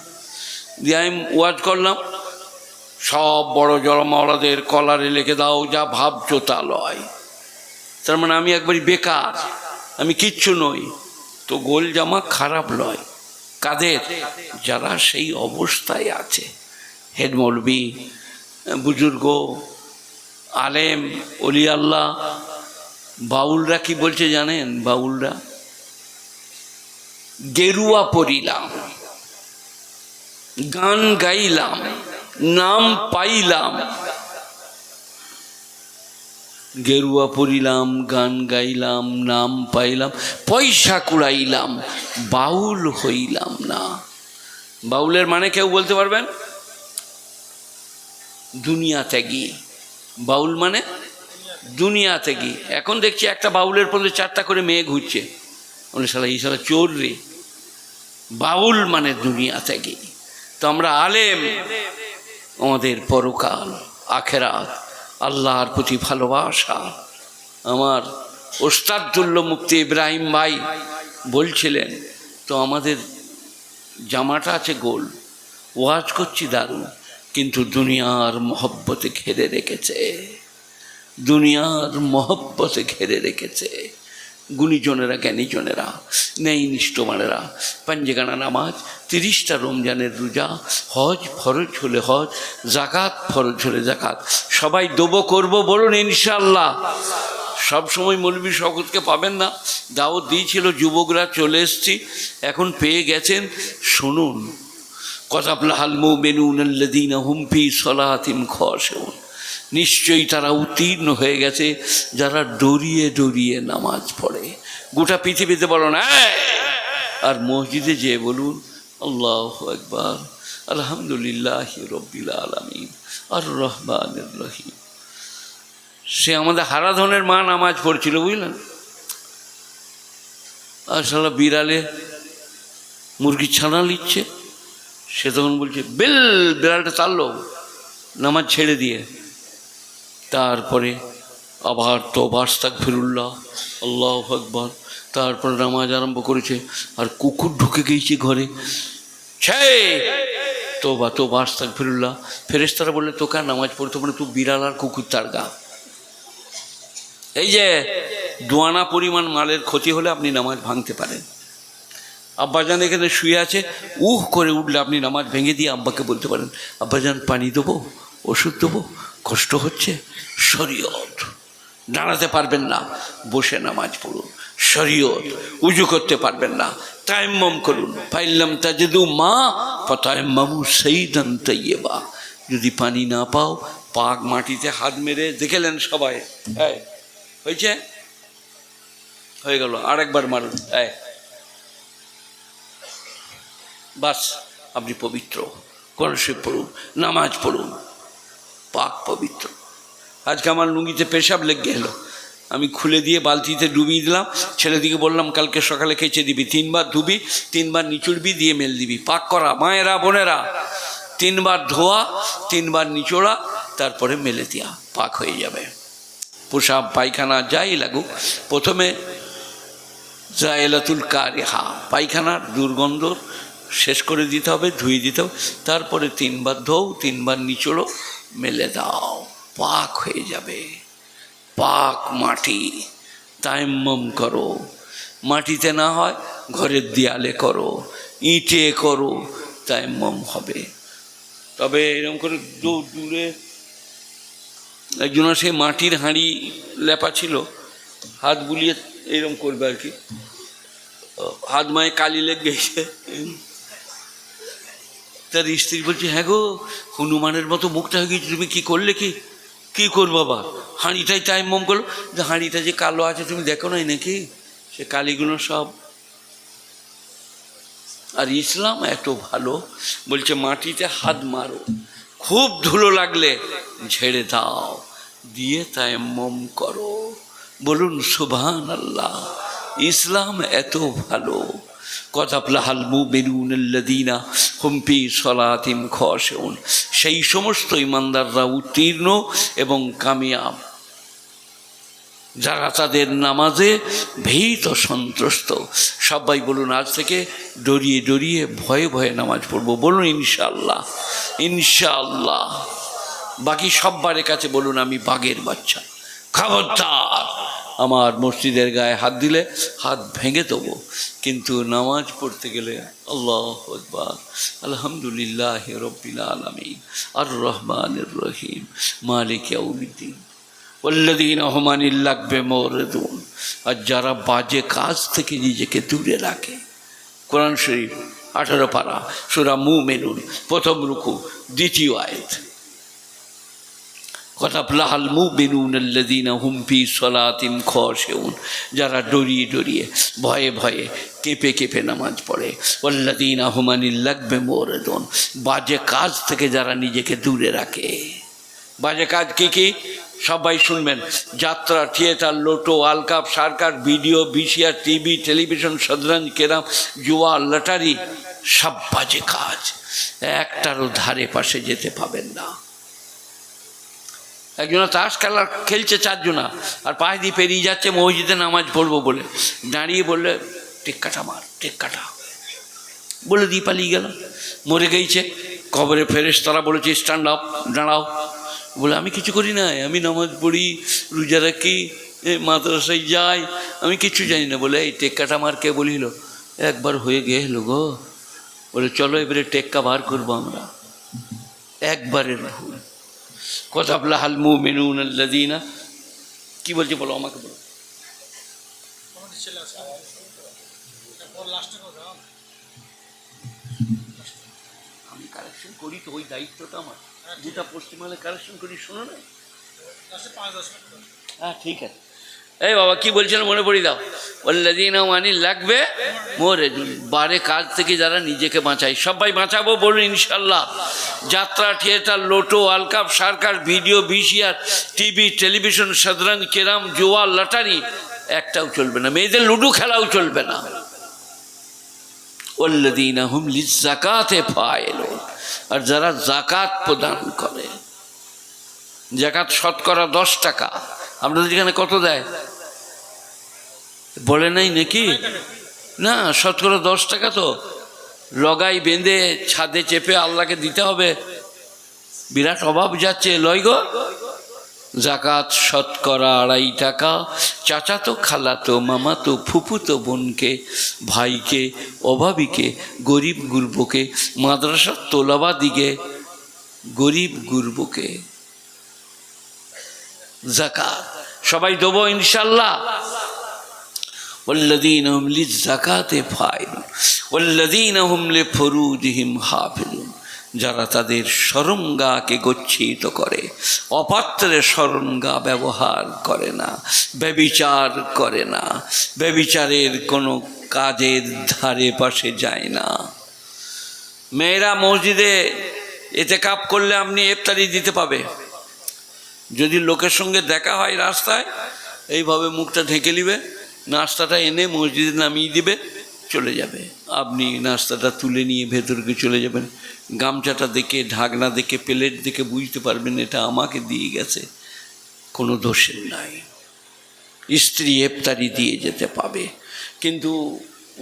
দিয়ে আমি ওয়াজ করলাম, সব বড় জলমাওলাদের কলারে লিখে দাও, যা ভাবছো তা লয়। তার মানে আমি একবারই বেকার, আমি কিচ্ছু নই। তো গোল জামা খারাপ লয়। কাদের? যারা সেই অবস্থায় আছে। হেড মৌলবি, বুজুর্গ, আলেম, অলি আল্লাহ। বাউলরা কি বলছে জানেন? বাউলরা গেরুয়া পরিলাম, গান গাইলাম, নাম পাইলাম। গেরুয়া পরিলাম, গান গাইলাম, নাম পাইলাম, পয়সা কুড়াইলাম, বাউল হইলাম না। বাউলের মানে কেউ বলতে পারবেন? দুনিয়া ত্যাগী। বাউল মানে দুনিয়া ত্যাগী। এখন দেখছি একটা বাউলের পথে 4টা করে মেয়ে ঘুরছে। বলে শালা এই শালা চোর রে। বাউল মানে দুনিয়া ত্যাগী। তো আমরা আলেম, আমাদের পরকাল, আখেরাত, আল্লাহর প্রতি ভালোবাসা। আমার ওস্তাদুল্ল মুফতি ইব্রাহিম ভাই বলছিলেন, তো আমাদের জামাটা আছে গোল, ওয়াজ করছি দারুণ, কিন্তু দুনিয়ার মহব্বতে ঘেরে রেখেছে, দুনিয়ার মহব্বতে ঘেরে রেখেছে। গুণীজনেরা, জ্ঞানীজনেরা, নেই নিষ্ঠমানেরা, পাঞ্জেগানা নামাজ, 30টা রমজানের রোজা, হজ ফরজ হলে হজ, জাকাত ফরজ হলে জাকাত, সবাই দেবো করবো, বলুন ইনশাল্লাহ। সব সময় মৌলবী শওকতকে পাবেন না। দাওয়াত দিয়েছিল, যুবকরা চলে এসছি, এখন পেয়ে গেছেন। শুনুন, কদ আফলাহাল মুমিনুনা আল্লাযীনা হুম ফী সলাতিহিম খাশিউন। নিশ্চয়ই তারা উত্তীর্ণ হয়ে গেছে যারা ডরিয়ে ডরিয়ে নামাজ পড়ে। গোটা পৃথিবীতে বলো না, আর মসজিদে যেয়ে বলুন আল্লাহু আকবার, আলহামদুলিল্লাহি রাব্বিল আলামিন, আর রহমানির রহিম। সে আমাদের হারাধনের মা নামাজ পড়ছিল, বুঝলেন? আর সালা বিড়ালে মুরগির ছানা নিচ্ছে। সে তখন বলছে বেল, বিড়ালটা তাড়লো নামাজ ছেড়ে দিয়ে। তারপরে আবার তওবা আস্তাগফিরুল্লাহ, আল্লাহু আকবার। তারপর নামাজ আরম্ভ করেছে, আর কুকুর ঢুকে গিয়েছে ঘরে। ছে তওবা তওবা আস্তাগফিরুল্লাহ। ফেরেশতারা বললেন তোকে আর নামাজ পড়তে মানে তুই বিড়াল আর কুকুর তার গা। এই যে দোয়ানা পরিমাণ মালের ক্ষতি হলে আপনি নামাজ ভাঙতে পারেন। আব্বাজান এখানে শুয়ে আছে, উহ করে উঠলে আপনি নামাজ ভেঙে দিয়ে আব্বাকে বলতে পারেন, আব্বাজান পানি দেবো, ওষুধ দেবো, কষ্ট হচ্ছে। শরীয়ত। দাঁড়াতে পারবেন না, বসে নামাজ পড়ুন। শরীয়ত। উজু করতে পারবেন না, তায়াম্মুম করুন। ফাইল্লাম তাজিদু মা ফাতায়াম্মামু সাইয়্যিদান তাইয়্যিবা। যদি পানি না পাও, পাক মাটিতে হাত মেরে দেখেলেন সবাই, হ্যাঁ হয়েছে, হয়ে গেল, আরেকবার মারুন, হ্যাঁ বাস, আপনি পবিত্র। কোরআন শরীফ পড়ুন, নামাজ পড়ুন, পাক পবিত্র। আজকে আমার লুঙ্গিতে পেশাব লেগে এলো, আমি খুলে দিয়ে বালতিতে ডুবিয়ে দিলাম। ছেলেদিকে বললাম কালকে সকালে কেচে দিবি, 3 বার ধুবি, 3 বার নিচুড়বি, দিয়ে মেল দিবি। পাক করা মায়েরা বোনেরা, 3 বার ধোয়া, 3 বার নিচোড়া, তারপরে মেলে দেওয়া, পাক হয়ে যাবে। পোশাক পায়খানা যাই লাগুক, প্রথমে জায়েলাতুল কারিহা, পায়খানার দুর্গন্ধ শেষ করে দিতে হবে, ধুয়ে দিতে হবে। তারপরে 3 বার ধোও, 3 বার নিচোড়ো, মেলে দাও, পাক হয়ে যাবে। পাক মাটি, তায়াম্মুম করো। মাটিতে না হয় ঘরের দেয়ালে করো, ইটে করো, তায়াম্মুম হবে। তবে এরকম করে দূরে একজনের সেই মাটির হাঁড়ি লেপা ছিল, হাত বুলিয়ে এরকম করবে আর কি, হাত মায়ে কালি লেগে গেছে। তার স্ত্রী বলছে, হ্যাঁ গো, হনুমানের মতো মুখটা হয়ে গেছে, তুমি কী করলে? কি করবো বাবা? হাঁড়িটাই তায়াম্মুম করলো। যে হাঁড়িটা যে কালো আছে তুমি দেখো নাই নাকি, সে কালিগুলো সব। আর ইসলাম এত ভালো, বলছে মাটিতে হাত মারো, খুব ধুলো লাগলে ঝেড়ে দাও, দিয়ে তায়াম্মুম করো। বলুন সুবহানাল্লাহ। ইসলাম এত ভালো। কদ আফলাহাল মুমিনুনাল্লাযীনা হুম ফী সলাতিহিম খাশিউন। সেই সমস্ত ইমানদাররা উত্তীর্ণ এবং কামিয়াব যারা তাদের নামাজে ভীত সন্ত্রস্ত। সবাই বলুন আজ থেকে ডরিয়ে ডরিয়ে ভয়ে ভয়ে নামাজ পড়বো। বলুন ইনশাআল্লাহ, ইনশাআল্লাহ। বাকি সববারের কাছে বলুন আমি বাঘের বাচ্চা, খবরদার আমার মসজিদের গায়ে হাত দিলে হাত ভেঙে দেবো। কিন্তু নামাজ পড়তে গেলে আল্লাহু আকবার, আলহামদুলিল্লাহি রাব্বিল আলামিন, আর রহমানির রহিম, মালিকি ইয়াউমিদ্দিন, ওয়াল্লাযীনা হুম আনিল লাগবি মুরিদুন। আর যারা বাজে কাজ থেকে নিজেকে দূরে রাখে। কোরআন শরীফ 18 পারা, সূরা মুমিনুন, প্রথম রুকু, দ্বিতীয় আয়াত। কদ আফলাহাল মুমিনুনাল্লাযীনা হুম ফী সলাতিহিম খাশিউন। যারা ডরিয়ে ডরিয়ে ভয়ে ভয়ে কেঁপে কেঁপে নামাজ পড়ে। ওয়াল্লাযীনা হুম আনিল লাগবি মুরিদুন। বাজে কাজ থেকে যারা নিজেকে দূরে রাখে। বাজে কাজ কী কী সবাই শুনবেন। যাত্রা, থিয়েটার, লোটো, আলকাপ, circus, video, VCR, TV, television, শতরঞ্জ, ক্যারাম, জুয়া, লটারি, সব বাজে কাজ। একটারও ধারে পাশে যেতে পাবেন না। একজনা তাস খেলা খেলছে 4 জনা, আর পাশ দিয়ে পেরিয়ে যাচ্ছে মসজিদে নামাজ পড়বো বলে, দাঁড়িয়ে বললে টেক্কাটা মার, টেক্কাটা বলে দিয়ে পালিয়ে গেল, মরে গেছে। কবরে ফেরেশতারা বলেছে স্ট্যান্ড আপ, দাঁড়াও। বলে আমি কিছু করি না, আমি নামাজ পড়ি, রোজা রাখি, মাদ্রাসায় যাই, আমি কিছু জানি না। বলে এই টেক্কাটা মার কে বলিল? একবার হয়ে গেল গো। বলে চলো এবারে টেক্কা বার করবো আমরা। একবারের ভুল। কদ আফলাহাল মুমিনুনাল্লাযীনা, কি বলছে বলো, আমাকে বলো। আমি কারেকশন করি তো, ওই দায়িত্বটা আমার। যেটা পশ্চিমবঙ্গে কারেকশন করি, শোনো না। হ্যাঁ ঠিক আছে। এই বাবা কি বলছেন মনে পড়ি দাও। ওয়াল্লাযীনা হুম আনিল লাগবি মুরিদুন। বারে কাজ থেকে যারা নিজেকে বাঁচায়, সবাই বাঁচাবো বলুন ইনশাআল্লাহ। যাত্রা, থিয়েটার, লোটো, আলকাপ, circus, video, VCR, TV, television, শতরঞ্জ, ক্যারাম, জুয়া, লটারি একটাও চলবে না। মেয়েদের লুডু খেলাও চলবে না। ওয়াল্লাযীনা হুম লিয-যাকাতি ফাইলুন। আর যারা যাকাত প্রদান করে, যাকাত শতকরা 10 টাকা, আপনাদের যেখানে কত দেয় বলে নাই নাকি? না, শতকরা 10 টাকা তো লগাই বেঁধে ছাদে চেপে আল্লাহকে দিতে হবে। বিরাট অভাব যাচ্ছে, লয় গো। জাকাত শতকরা 2.5 টাকা, চাচাতো খালাতো মামাতো ফুফুতো বোনকে, ভাইকে, অভাবীকে, গরিব গুরবকে, মাদ্রাসার তোলাবাদিকে, গরিব গুরবকে জাকাত সবাই দেবো ইনশাল্লাহ। والذين هم للزكاة فاعلون والذين هم لفروجهم حافظون, যারা তাদের সরঙ্গাকে গচ্ছিত করে, অপাত্রে সরঙ্গা ব্যবহার করে না, ব্যভিচার করে না, ব্যভিচারের কোনো কাজের ধারে পাশে যায় না। মেয়েরা মসজিদে ইতিকাফ করলে আপনি ইফতারি দিতে পাবে। যদি লোকের সঙ্গে দেখা হয় রাস্তায়, এইভাবে মুখটা ঢেকে নিবে, নাস্তাটা এনে মসজিদে নামিয়ে দিবে, চলে যাবে। আপনি নাস্তাটা তুলে নিয়ে ভেতরকে চলে যাবেন। গামছাটা দেখে, ঢাকনা দেখে, প্লেট দেখে বুঝতে পারবেন এটা আমাকে দিয়ে গেছে, কোনো দোষের নাই। স্ত্রী ইফতারি দিয়ে যেতে পাবে। কিন্তু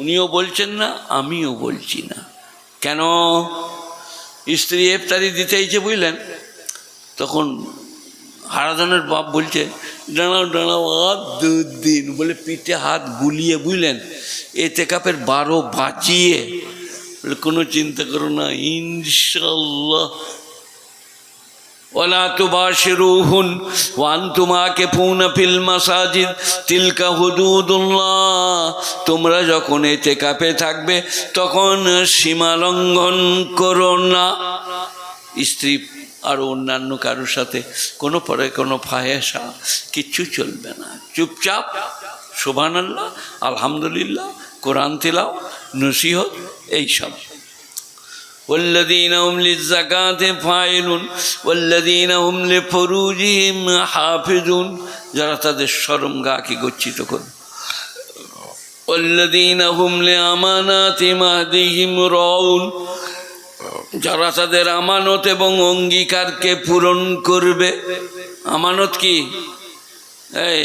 উনিও বলছেন না, আমিও বলছি না। কেন? স্ত্রী ইফতারি দিতেইছে বুঝলেন, তখন হারাধনের বাপ বলছে দাঁড়াও দাঁড়াও আর 2 দিন, বলে পিঠে হাত বুলিয়ে বুঝলেন ইতিকাফের 12 বাজিয়ে, বলে কোনো চিন্তা করো না ইনশাল্লাহ। ওয়ালা তুবাশিরুহুন ওয়া আনতুম আকিফুনা ফিল মাসাজিদ তিলকা হুদুদুল্লাহ, তোমরা যখন ইতিকাফে থাকবে তখন সীমা লঙ্ঘন করো না। স্ত্রী আর অন্যান্য কারোর সাথে কোনো পরে কোনো ফাহেসা কিচ্ছু চলবে না। চুপচাপ সুবহানাল্লাহ, আলহামদুলিল্লাহ, কোরআন তিলাওয়াত, নসিহত, এইসব। والذين هم للزكاة فاعلون والذين هم لفروجهم حافظون, যারা তাদের শরমগাহকে গচ্ছিত করে। والذين هم لأماناتهم عهدهم راعون, যারা তাদের আমানত এবং অঙ্গীকারকে পূরণ করবে। আমানত কি? এই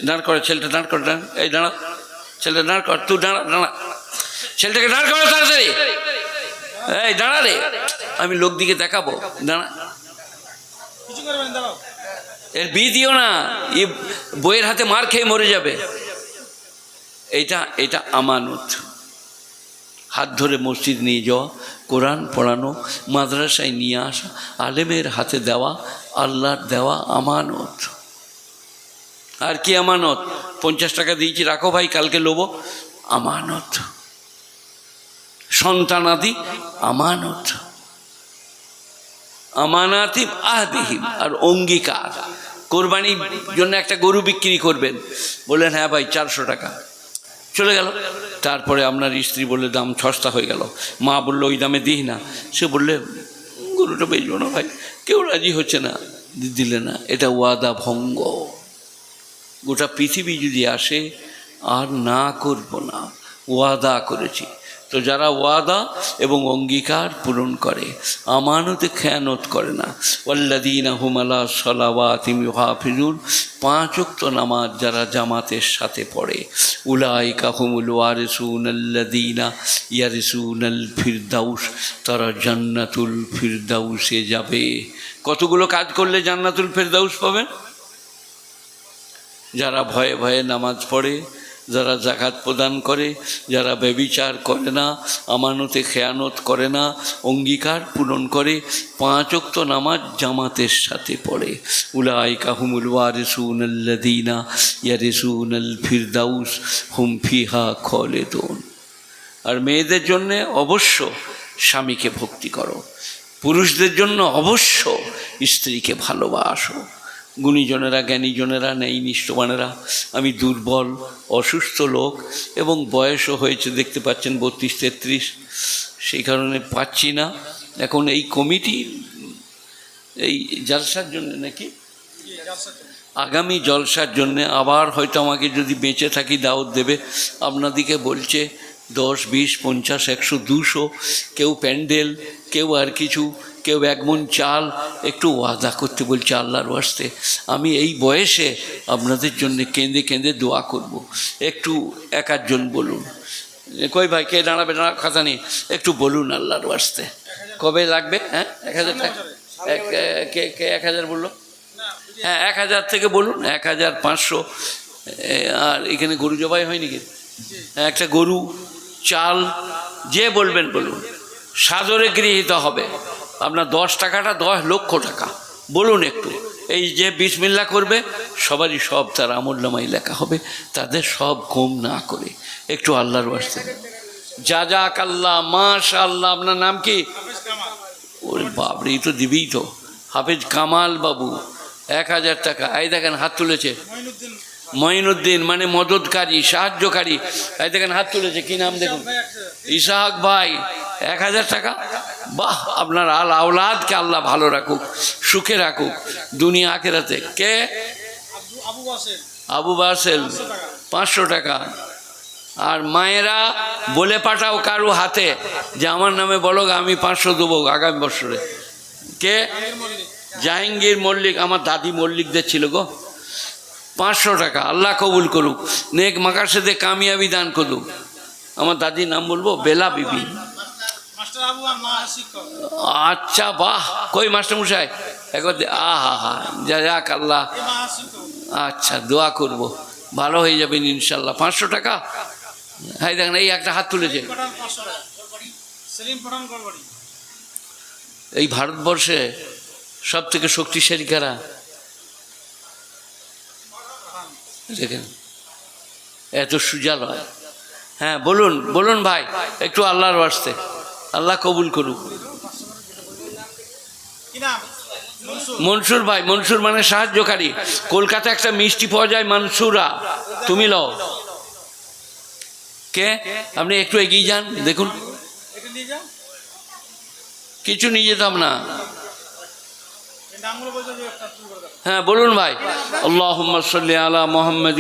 দাঁড় করে ছেলেটা, দাঁড় কর, দাঁড়, এই দাঁড়া ছেলেটা, দাঁড় কর, তুই দাঁড়া, দাঁড়া ছেলেটাকে দাঁড় করো তাড়াতাড়ি, এই দাঁড়া রে, আমি লোক দিকে দেখাবো, দাঁড়া। এর বিয়ে দিও না, এ বইয়ের হাতে মার খেয়ে মরে যাবে। এটা আমানত। হাত ধরে মসজিদ নিয়ে যাওয়া, কোরআন পড়ানো, মাদ্রাসায় নিয়ে আসা, আলেমের হাতে দেওয়া, আল্লাহর দেওয়া আমানত। আর কি আমানত? 50 টাকা দিয়েছি, রাখো ভাই, কালকে লোবো, আমানত। সন্তানাদি আমানত। আমানাতিম আহদিহিম, আর অঙ্গীকার। কোরবানির জন্য একটা গরু বিক্রি করবেন, বললেন হ্যাঁ ভাই 400 টাকা, চলে গেল। তারপরে আপনার স্ত্রী বললে দাম সস্তা হয়ে গেল, মা বললো ওই দামে দিই না, সে বললে গরুটা বেচবো না ভাই, কেউ রাজি হচ্ছে না, দিলে না। এটা ওয়াদা ভঙ্গ। গোটা পৃথিবী যদি আসে আর না করব না, ওয়াদা করেছি। তো যারা ওয়াদা এবং অঙ্গীকার পূরণ করে, আমানতে খেয়ানত করে না, ওয়াল্লাযীনা হুম আলা সালাওয়াতিহিম ইউহাফিজুন, 5 ওয়াক্ত নামাজ যারা জামাতের সাথে পড়ে, উলাইকা হুমুল ওয়ারিসুনাল্লাযীনা ইয়ারিসুনাল ফিরদাউস, তারা জান্নাতুল ফিরদাউসে যাবে। কতগুলো কাজ করলে জান্নাতুল ফিরদাউস পাবেন? যারা ভয়ে ভয়ে নামাজ পড়ে, যারা যাকাত প্রদান করে, যারা ব্যভিচার করে না, আমানতে খেয়ানত করে না, অঙ্গীকার পূরণ করে, 5 ওয়াক্ত নামাজ জামাতের সাথে পড়ে, উলাইকা হুমুল ওয়ারিসুনাল্লাযীনা ইয়ারিসুনাল ফিরদাউস হুম ফিহা খালিদুন। আর মেয়েদের জন্য অবশ্য স্বামীকে ভক্তি করো, পুরুষদের জন্য অবশ্য স্ত্রীকে ভালোবাসো। গুণীজনেরা, জ্ঞানীজনেরা, নেই নিষ্ঠবানেরা, আমি দুর্বল অসুস্থ লোক এবং বয়সও হয়েছে, দেখতে পাচ্ছেন 32-33, সেই কারণে পাচ্ছি না। এখন এই কমিটি এই জলসার জন্য নাকি আগামী জলসার জন্যে আবার হয়তো আমাকে যদি বেঁচে থাকি দাওয়াত দেবে। আপনাদিকে বলছে 10, 20, 50, 100, 200, কেউ প্যান্ডেল, কেউ আর কিছু, কেউ 1 মণ চাল, একটু ওয়াদা করতে বলছে আল্লাহর ওয়াস্তে, আমি এই বয়সে আপনাদের জন্য কেঁদে কেঁদে দোয়া করব, একটু 1 জন বলুন। কই ভাই, কে দাঁড়াবে? কথা নেই, একটু বলুন আল্লাহর ওয়াস্তে। কবে লাগবে? হ্যাঁ, 1000 টাকা। কে 1000 বললো? হ্যাঁ, 1000 থেকে বলুন, 1500। আর এখানে গরু জবাই হয় নাকি? একটা গরু, চাল, যে বলবেন বলুন, সাদরে গৃহীত হবে। আপনার 10 টাকাটা 10 লক্ষ টাকা বলুন একটু। এই যে বিসমিল্লাহ করবে সবারই সব তার আমলনামায় লেখা হবে, তাদের সব কম না করে। একটু আল্লাহর ওয়াস্তে। জাযাকাল্লাহ, মাশাআল্লাহ। আপনার নাম কি? ওরে বাপরে, এই তো দিবেই তো। হাফেজ কামাল বাবু, 1000 টাকা। এই দেখেন হাত তুলেছে মঈনুদ্দিন, মানে মদতকারী, সাহায্যকারী। এই দেখেন হাত তুলেছে, কি নাম দেখুন? ইসাহাক ভাই, 1000 টাকা। বাহ, আপনার আওলাদকে আল্লাহ ভালো রাখুক, সুখে রাখুক দুনিয়া আখিরাতে। কে? আবু বাসেল, 500 টাকা। আর মায়েরা বলে পাঠাও কারো হাতে যে আমার নামে বলো, আমি 500 দেবো আগামী বছরে। কে? জাহাঙ্গীর মল্লিক, আমার দাদি মল্লিকদের ছিল গো। 500 টাকা। আল্লাহ কবুল করুক, নেক মাকাসেদে কামিয়াবি দান করুক। আমার দাদির নাম বলবো? বেলা বিবি। আচ্ছা, বাহ। কই মাস্টার মশাই? একবার আহা, যাক আল্লাহ। আচ্ছা, দোয়া করব, ভালো হয়ে যাবেন ইনশাল্লাহ। 500 টাকা। হ্যাঁ দেখেন, এই একটা হাত তুলেছে। এই ভারতবর্ষে সব থেকে শক্তিশালী কারা? দেখেন, এত সুজাল হয়। হ্যাঁ, বলুন বলুন ভাই, একটু আল্লাহর ওয়াস্তে। আল্লাহ কবুল করুক। মনসুর ভাই, মনসুর মানে সাহায্যকারী। কলকাতা একটা মিষ্টি পাওয়া যায়, মনসুরা, তুমি লও। কে? আপনি একটু এগিয়ে যান, দেখুন। কিছু নিয়ে যেতাম না। হ্যাঁ বলুন ভাই। আল্লাহুম্মা সাল্লি আলা মুহাম্মাদ।